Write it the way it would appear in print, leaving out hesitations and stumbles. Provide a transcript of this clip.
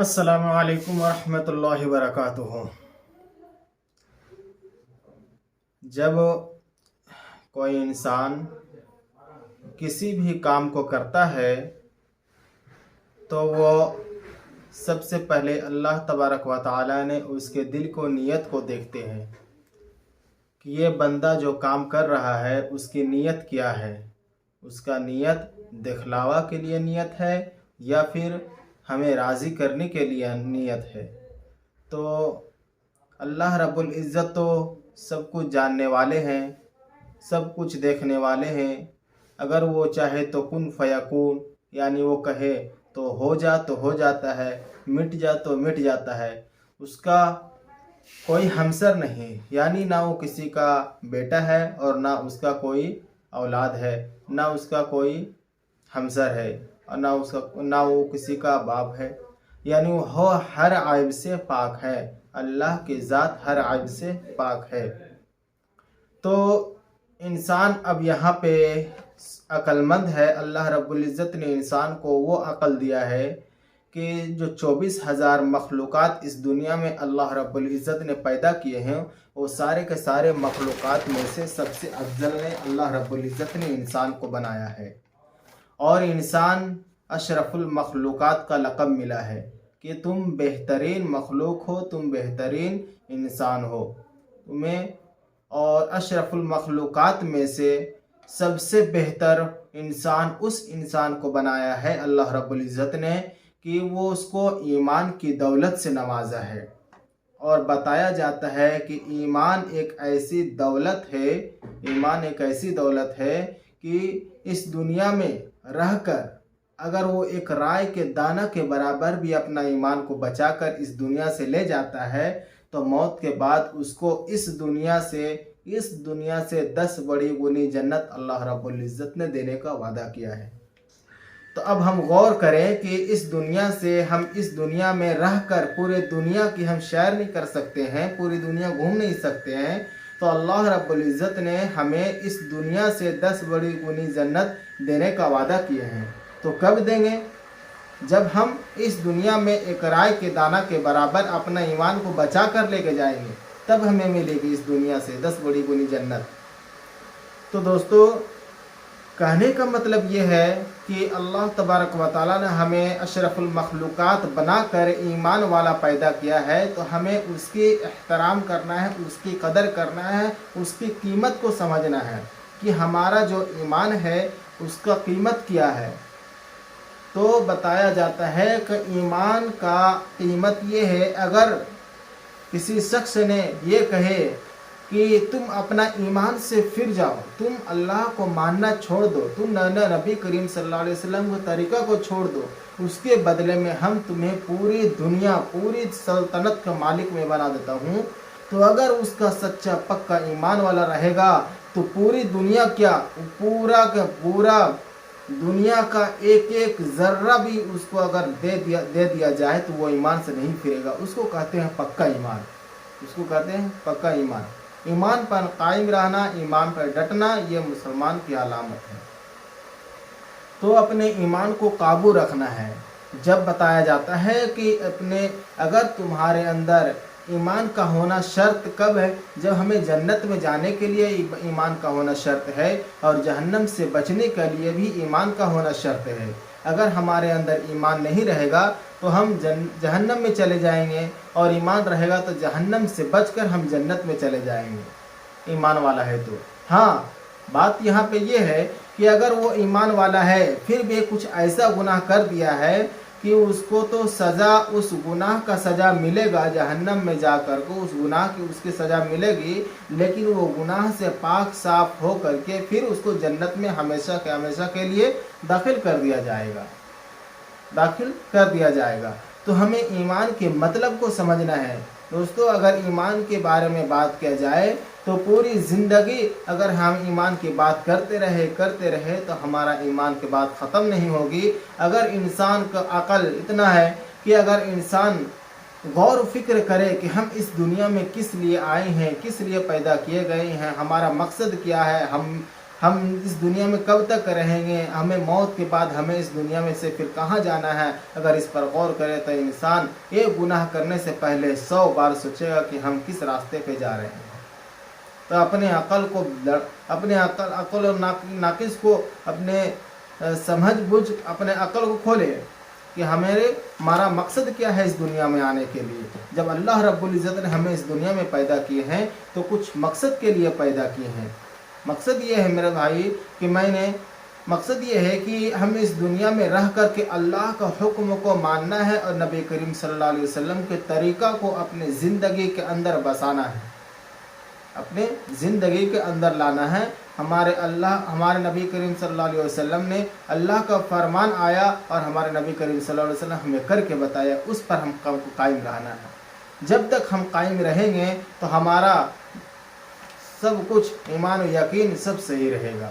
السلام علیکم ورحمۃ اللہ وبرکاتہ۔ جب کوئی انسان کسی بھی کام کو کرتا ہے تو وہ سب سے پہلے اللہ تبارک و تعالی نے اس کے دل کو، نیت کو دیکھتے ہیں کہ یہ بندہ جو کام کر رہا ہے اس کی نیت کیا ہے۔ اس کا نیت دکھلاوا کے لیے نیت ہے یا پھر ہمیں راضی کرنے کے لیے نیت ہے۔ تو اللہ رب العزت تو سب کچھ جاننے والے ہیں، سب کچھ دیکھنے والے ہیں۔ اگر وہ چاہے تو کن فیکون، یعنی وہ کہے تو ہو جاتا ہے، مٹ جا تو مٹ جاتا ہے۔ اس کا کوئی ہمسر نہیں، یعنی نہ وہ کسی کا بیٹا ہے اور نہ اس کا کوئی اولاد ہے، نہ اس کا کوئی ہمسر ہے اور نہ وہ کسی کا باپ ہے، یعنی وہ ہر عیب سے پاک ہے۔ اللہ کی ذات ہر عیب سے پاک ہے۔ تو انسان اب یہاں پہ عقل مند ہے۔ اللہ رب العزت نے انسان کو وہ عقل دیا ہے کہ جو 24,000 مخلوقات اس دنیا میں اللہ رب العزت نے پیدا کیے ہیں، وہ سارے کے سارے مخلوقات میں سے سب سے افضل نے اللہ رب العزت نے انسان کو بنایا ہے، اور انسان اشرف المخلوقات کا لقب ملا ہے کہ تم بہترین مخلوق ہو، تم بہترین انسان ہو تمہیں، اور اشرف المخلوقات میں سے سب سے بہتر انسان اس انسان کو بنایا ہے اللہ رب العزت نے کہ وہ اس کو ایمان کی دولت سے نوازا ہے۔ اور بتایا جاتا ہے کہ ایمان ایک ایسی دولت ہے کہ اس دنیا میں رہ کر اگر وہ ایک رائے کے دانہ کے برابر بھی اپنا ایمان کو بچا کر اس دنیا سے لے جاتا ہے تو موت کے بعد اس کو اس دنیا سے 10 بڑی گنی جنت اللہ رب العزت نے دینے کا وعدہ کیا ہے۔ تو اب ہم غور کریں کہ اس دنیا میں رہ کر پورے دنیا کی ہم سیر نہیں کر سکتے ہیں، پوری دنیا گھوم نہیں سکتے ہیں، تو اللہ رب العزت نے ہمیں اس دنیا سے 10 بڑی گنی جنت دینے کا وعدہ کیے ہیں۔ تو کب دیں گے؟ جب ہم اس دنیا میں ایک رائے کے دانہ کے برابر اپنا ایمان کو بچا کر لے کے جائیں گے، تب ہمیں ملے گی اس دنیا سے 10 بڑی گنی جنت۔ تو دوستو، کہنے کا مطلب یہ ہے کہ اللہ تبارک و تعالیٰ نے ہمیں اشرف المخلوقات بنا کر ایمان والا پیدا کیا ہے، تو ہمیں اس کی احترام کرنا ہے، اس کی قدر کرنا ہے، اس کی قیمت کو سمجھنا ہے کہ ہمارا جو ایمان ہے اس کا قیمت کیا ہے۔ تو بتایا جاتا ہے کہ ایمان کا قیمت یہ ہے، اگر کسی شخص نے یہ کہے کہ تم اپنا ایمان سے پھر جاؤ، تم اللہ کو ماننا چھوڑ دو، تم نبی کریم صلی اللہ علیہ وسلم کے طریقہ کو چھوڑ دو، اس کے بدلے میں ہم تمہیں پوری دنیا، پوری سلطنت کا مالک میں بنا دیتا ہوں، تو اگر اس کا سچا پکا ایمان والا رہے گا تو پوری دنیا کیا، پورا کا پورا دنیا کا ایک ایک ذرہ بھی اس کو اگر دے دیا جائے تو وہ ایمان سے نہیں پھرے گا۔ اس کو کہتے ہیں پکا ایمان، اس کو کہتے ہیں پکا ایمان۔ ایمان پر قائم رہنا، ایمان پر ڈٹنا، یہ مسلمان کی علامت ہے۔ تو اپنے ایمان کو قابو رکھنا ہے۔ جب بتایا جاتا ہے کہ اگر تمہارے اندر ایمان کا ہونا شرط کب ہے؟ جب ہمیں جنت میں جانے کے لیے ایمان کا ہونا شرط ہے، اور جہنم سے بچنے کے لیے بھی ایمان کا ہونا شرط ہے۔ اگر ہمارے اندر ایمان نہیں رہے گا تو ہم جہنم میں چلے جائیں گے، اور ایمان رہے گا تو جہنم سے بچ کر ہم جنت میں چلے جائیں گے، ایمان والا ہے تو۔ ہاں، بات یہاں پہ یہ ہے کہ اگر وہ ایمان والا ہے پھر بھی کچھ ایسا گناہ کر دیا ہے کہ اس کو تو سزا، اس گناہ کا سزا ملے گا، جہنم میں جا کر کو اس گناہ کی اس کی سزا ملے گی، لیکن وہ گناہ سے پاک صاف ہو کر کے پھر اس کو جنت میں ہمیشہ کے لیے داخل کر دیا جائے گا۔ تو ہمیں ایمان کے مطلب کو سمجھنا ہے۔ دوستو، اگر ایمان کے بارے میں بات کیا جائے تو پوری زندگی اگر ہم ایمان کی بات کرتے رہے تو ہمارا ایمان کی بات ختم نہیں ہوگی۔ اگر انسان کا عقل اتنا ہے کہ اگر انسان غور و فکر کرے کہ ہم اس دنیا میں کس لیے آئے ہیں، کس لیے پیدا کیے گئے ہیں، ہمارا مقصد کیا ہے، ہم اس دنیا میں کب تک رہیں گے، ہمیں موت کے بعد ہمیں اس دنیا میں سے پھر کہاں جانا ہے، اگر اس پر غور کرے تو انسان ایک گناہ کرنے سے پہلے 100 بار سوچے گا کہ ہم کس راستے پہ جا رہے ہیں۔ تو اپنے عقل اور ناقص کو اپنے سمجھ بوجھ اپنے عقل کو کھولے کہ ہمارا مقصد کیا ہے اس دنیا میں آنے کے لیے۔ جب اللہ رب العزت نے ہمیں اس دنیا میں پیدا کیے ہیں تو کچھ مقصد کے لیے پیدا کیے ہیں۔ مقصد یہ ہے میرے بھائی کہ مقصد یہ ہے کہ ہمیں اس دنیا میں رہ کر کے اللہ کا حکم کو ماننا ہے اور نبی کریم صلی اللہ علیہ وسلم کے طریقہ کو اپنے زندگی کے اندر بسانا ہے، اپنے زندگی کے اندر لانا ہے۔ ہمارے نبی کریم صلی اللہ علیہ وسلم نے اللہ کا فرمان آیا اور ہمارے نبی کریم صلی اللہ علیہ وسلم ہمیں کر کے بتایا، اس پر ہم قائم رہنا ہے۔ جب تک ہم قائم رہیں گے تو ہمارا سب کچھ ایمان و یقین سب صحیح رہے گا۔